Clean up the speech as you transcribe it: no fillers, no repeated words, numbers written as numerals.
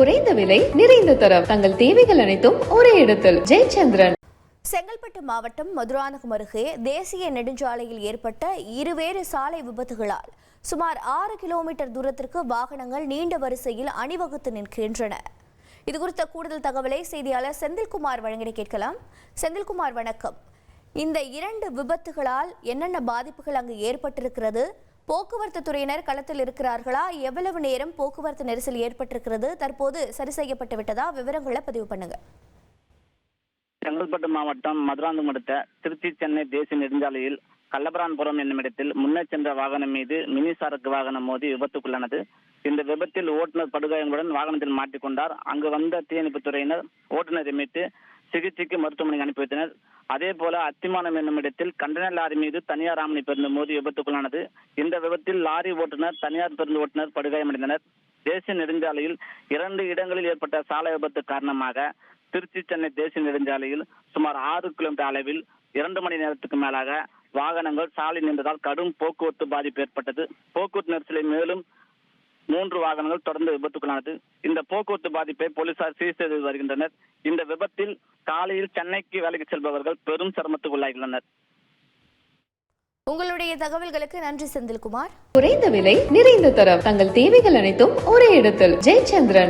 குறைந்த விலை நிறைந்த தரம் தங்கள் தேவைகள் அனைத்தும் ஒரே இடத்தில். ஜெயச்சந்திரன். செங்கல்பட்டு மாவட்டம் மதுராந்தகம் அருகே தேசிய நெடுஞ்சாலையில் ஏற்பட்ட இருவேறு சாலை விபத்துகளால் சுமார் 6 கிலோமீட்டர் தூரத்திற்கு வாகனங்கள் நீண்ட வரிசையில் அணிவகுத்து நிற்கின்றன. இதுகுறித்த கூடுதல் தகவலை செய்தியாளர் செந்தில்குமார் வழங்கிட கேட்கலாம். செந்தில்குமார், வணக்கம். இந்த 2 விபத்துகளால் என்னென்ன பாதிப்புகள் அங்கு ஏற்பட்டிருக்கிறது? போக்குவரத்து துறையினர் களத்தில் இருக்கிறார்களா? எவ்வளவு நேரம் போக்குவரத்து நெரிசல் ஏற்பட்டிருக்கிறது? தற்போது சரி செய்யப்பட்டு விட்டதா? விவரங்களை பதிவு பண்ணுங்க. செங்கல்பட்டு மாவட்டம் மதுராந்தகம் அடுத்த திருச்சி சென்னை தேசிய நெடுஞ்சாலையில் கள்ளபரான்புரம் என்னும் இடத்தில் முன்னே சென்ற வாகனம் மீது மினி சரக்கு வாகனம் மோதி விபத்துக்குள்ளானது. இந்த விபத்தில் ஓட்டுநர் படுகாயங்களுடன் வாகனத்தில் மாட்டிக்கொண்டார். அங்கு வந்த தீயணைப்பு துறையினர் ஓட்டுநரை மீட்டு சிகிச்சைக்கு மருத்துவமனைக்கு அனுப்பி வைத்தனர். அதே போல அத்திமானம் என்னும் இடத்தில் கண்டனர் லாரி மீது தனியார் ஆம்னி பேருந்து மோதி விபத்துக்குள்ளானது. இந்த விபத்தில் லாரி ஓட்டுநர், தனியார் பேருந்து ஓட்டுநர் படுகாயமடைந்தனர். தேசிய நெடுஞ்சாலையில் 2 இடங்களில் ஏற்பட்ட சாலை விபத்து காரணமாக திருச்சி சென்னை தேசிய நெடுஞ்சாலையில் சுமார் 6 கிலோமீட்டர் அளவில் 2 மணி நேரத்துக்கு மேலாக வாகனங்கள் சாலை நின்றதால் கடும் போக்குவரத்து பாதிப்பு ஏற்பட்டது. போக்குவரத்து நெரிசலை மேலும் 3 வாகனங்கள் தொடர்ந்து விபத்துக்குள்ளானது. இந்த போக்குவரத்து பாதிப்பை போலீசார் சீர் செய்து வருகின்றனர். இந்த விபத்தில் காலையில் சென்னைக்கு வேலைக்கு செல்பவர்கள் பெரும் சிரமத்துக்கு உள்ளாகியுள்ளனர். உங்களுடைய தகவல்களுக்கு நன்றி செந்தில்குமார். குறைந்த விலை நிறைந்த தரம் தங்கள் தேவைகள் அனைத்தும் ஒரே இடத்தில். ஜெயச்சந்திரன்.